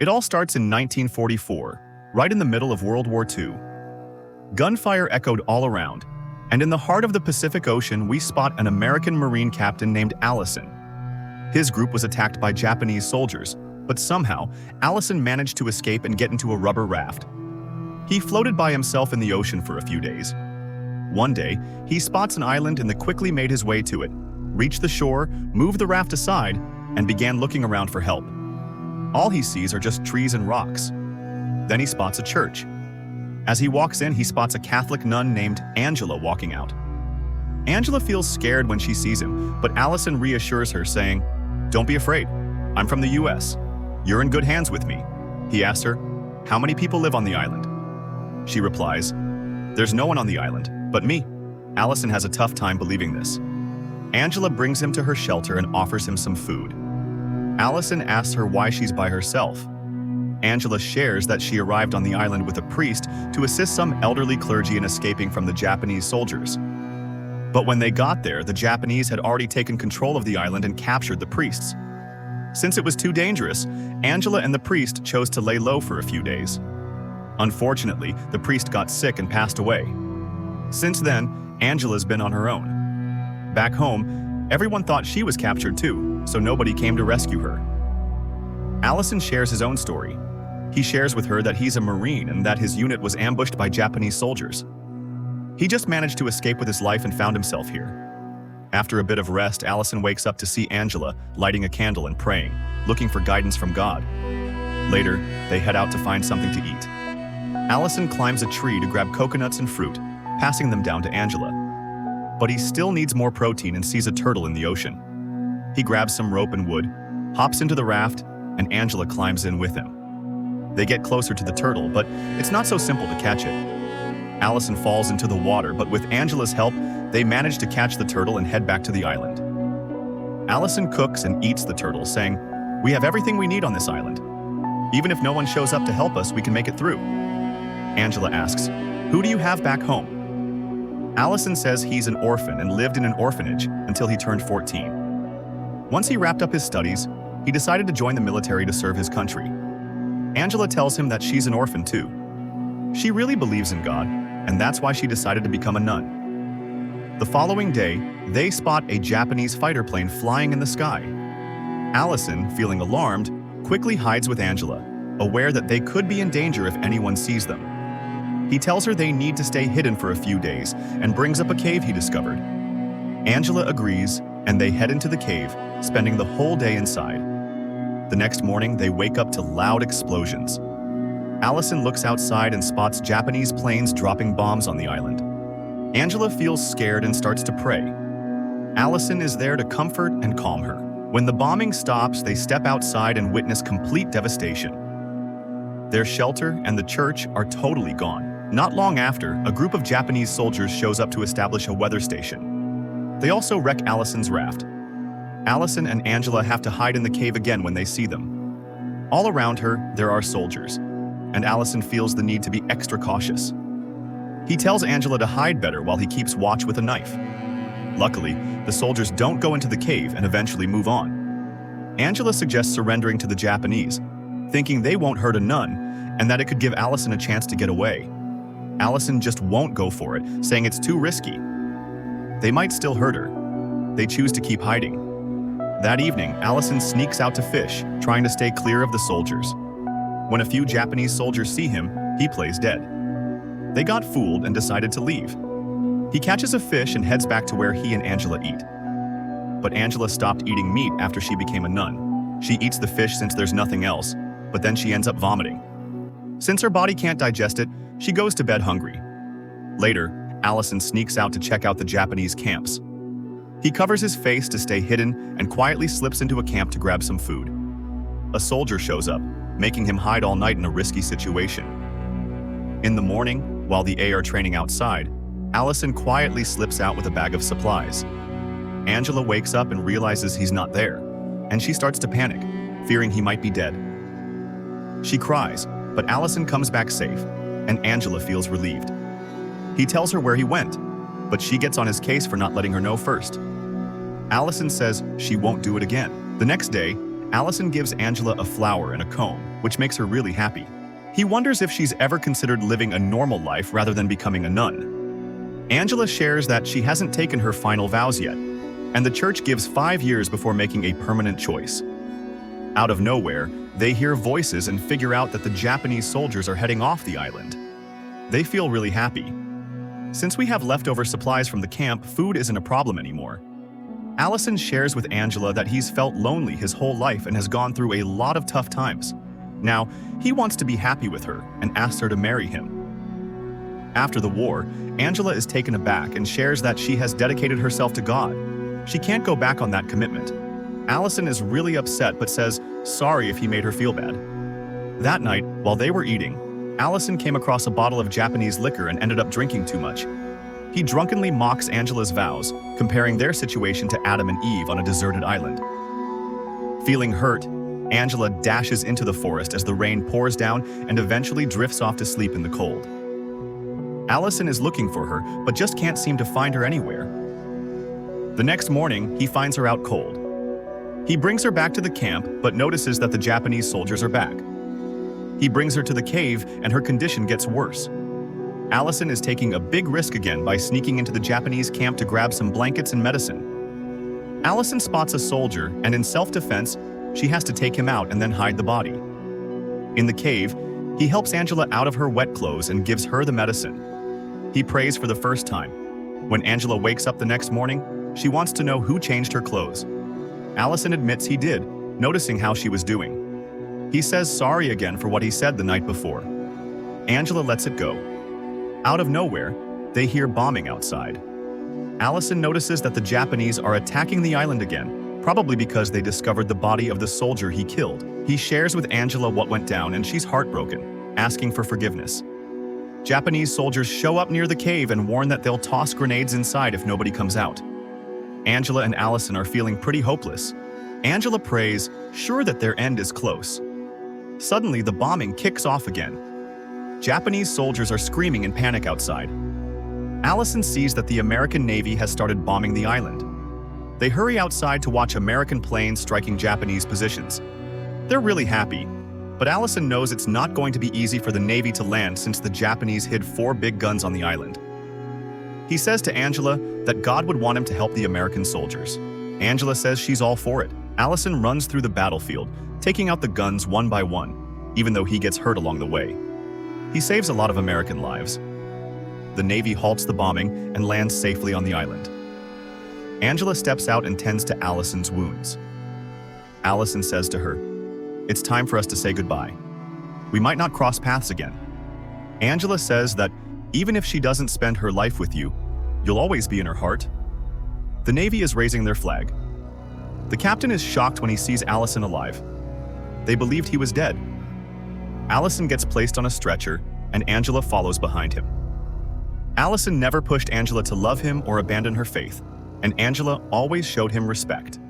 It all starts in 1944, right in the middle of World War II. Gunfire echoed all around, and in the heart of the Pacific Ocean we spot an American Marine captain named Allison. His group was attacked by Japanese soldiers, but somehow, Allison managed to escape and get into a rubber raft. He floated by himself in the ocean for a few days. One day, he spots an island and quickly made his way to it, reached the shore, moved the raft aside, and began looking around for help. All he sees are just trees and rocks. Then he spots a church. As he walks in, he spots a Catholic nun named Angela walking out. Angela feels scared when she sees him, but Allison reassures her, saying, "Don't be afraid. I'm from the US. You're in good hands with me." He asks her, "How many people live on the island?" She replies, "There's no one on the island, but me." Allison has a tough time believing this. Angela brings him to her shelter and offers him some food. Allison asks her why she's by herself. Angela shares that she arrived on the island with a priest to assist some elderly clergy in escaping from the Japanese soldiers. But when they got there, the Japanese had already taken control of the island and captured the priests. Since it was too dangerous, Angela and the priest chose to lay low for a few days. Unfortunately, the priest got sick and passed away. Since then, Angela's been on her own. Back home, everyone thought she was captured too, so nobody came to rescue her. Allison shares his own story. He shares with her that he's a Marine and that his unit was ambushed by Japanese soldiers. He just managed to escape with his life and found himself here. After a bit of rest, Allison wakes up to see Angela lighting a candle and praying, looking for guidance from God. Later, they head out to find something to eat. Allison climbs a tree to grab coconuts and fruit, passing them down to Angela. But he still needs more protein and sees a turtle in the ocean. He grabs some rope and wood, hops into the raft, and Angela climbs in with him. They get closer to the turtle, but it's not so simple to catch it. Allison falls into the water, but with Angela's help, they manage to catch the turtle and head back to the island. Allison cooks and eats the turtle, saying, "We have everything we need on this island. Even if no one shows up to help us, we can make it through." Angela asks, "Who do you have back home?" Allison says he's an orphan and lived in an orphanage until he turned 14. Once he wrapped up his studies, he decided to join the military to serve his country. Angela tells him that she's an orphan too. She really believes in God, and that's why she decided to become a nun. The following day, they spot a Japanese fighter plane flying in the sky. Allison, feeling alarmed, quickly hides with Angela, aware that they could be in danger if anyone sees them. He tells her they need to stay hidden for a few days and brings up a cave he discovered. Angela agrees, and they head into the cave, spending the whole day inside. The next morning, they wake up to loud explosions. Allison looks outside and spots Japanese planes dropping bombs on the island. Angela feels scared and starts to pray. Allison is there to comfort and calm her. When the bombing stops, they step outside and witness complete devastation. Their shelter and the church are totally gone. Not long after, a group of Japanese soldiers shows up to establish a weather station. They also wreck Allison's raft. Allison and Angela have to hide in the cave again when they see them. All around her, there are soldiers, and Allison feels the need to be extra cautious. He tells Angela to hide better while he keeps watch with a knife. Luckily, the soldiers don't go into the cave and eventually move on. Angela suggests surrendering to the Japanese, thinking they won't hurt a nun and that it could give Allison a chance to get away. Allison just won't go for it, saying it's too risky. They might still hurt her. They choose to keep hiding. That evening, Allison sneaks out to fish, trying to stay clear of the soldiers. When a few Japanese soldiers see him, he plays dead. They got fooled and decided to leave. He catches a fish and heads back to where he and Angela eat. But Angela stopped eating meat after she became a nun. She eats the fish since there's nothing else, but then she ends up vomiting. Since her body can't digest it, she goes to bed hungry. Later, Allison sneaks out to check out the Japanese camps. He covers his face to stay hidden and quietly slips into a camp to grab some food. A soldier shows up, making him hide all night in a risky situation. In the morning, while the A are training outside, Allison quietly slips out with a bag of supplies. Angela wakes up and realizes he's not there, and she starts to panic, fearing he might be dead. She cries, but Allison comes back safe, and Angela feels relieved. He tells her where he went, but she gets on his case for not letting her know first. Allison says she won't do it again. The next day, Allison gives Angela a flower and a comb, which makes her really happy. He wonders if she's ever considered living a normal life rather than becoming a nun. Angela shares that she hasn't taken her final vows yet, and the church gives 5 years before making a permanent choice. Out of nowhere, they hear voices and figure out that the Japanese soldiers are heading off the island. They feel really happy. Since we have leftover supplies from the camp, food isn't a problem anymore. Allison shares with Angela that he's felt lonely his whole life and has gone through a lot of tough times. Now, he wants to be happy with her and asks her to marry him. After the war, Angela is taken aback and shares that she has dedicated herself to God. She can't go back on that commitment. Allison is really upset but says sorry if he made her feel bad. That night, while they were eating, Allison came across a bottle of Japanese liquor and ended up drinking too much. He drunkenly mocks Angela's vows, comparing their situation to Adam and Eve on a deserted island. Feeling hurt, Angela dashes into the forest as the rain pours down and eventually drifts off to sleep in the cold. Allison is looking for her, but just can't seem to find her anywhere. The next morning, he finds her out cold. He brings her back to the camp, but notices that the Japanese soldiers are back. He brings her to the cave, and her condition gets worse. Allison is taking a big risk again by sneaking into the Japanese camp to grab some blankets and medicine. Allison spots a soldier, and in self-defense, she has to take him out and then hide the body. In the cave, he helps Angela out of her wet clothes and gives her the medicine. He prays for the first time. When Angela wakes up the next morning, she wants to know who changed her clothes. Allison admits he did, noticing how she was doing. He says sorry again for what he said the night before. Angela lets it go. Out of nowhere, they hear bombing outside. Allison notices that the Japanese are attacking the island again, probably because they discovered the body of the soldier he killed. He shares with Angela what went down and she's heartbroken, asking for forgiveness. Japanese soldiers show up near the cave and warn that they'll toss grenades inside if nobody comes out. Angela and Allison are feeling pretty hopeless. Angela prays, sure that their end is close. Suddenly, the bombing kicks off again. Japanese soldiers are screaming in panic outside. Allison sees that the American Navy has started bombing the island. They hurry outside to watch American planes striking Japanese positions. They're really happy, but Allison knows it's not going to be easy for the Navy to land since the Japanese hid 4 big guns on the island. He says to Angela that God would want him to help the American soldiers. Angela says she's all for it. Allison runs through the battlefield, taking out the guns one by one, even though he gets hurt along the way. He saves a lot of American lives. The Navy halts the bombing and lands safely on the island. Angela steps out and tends to Allison's wounds. Allison says to her, "It's time for us to say goodbye. We might not cross paths again." Angela says that even if she doesn't spend her life with you, you'll always be in her heart. The Navy is raising their flag. The captain is shocked when he sees Allison alive. They believed he was dead. Allison gets placed on a stretcher, and Angela follows behind him. Allison never pushed Angela to love him or abandon her faith, and Angela always showed him respect.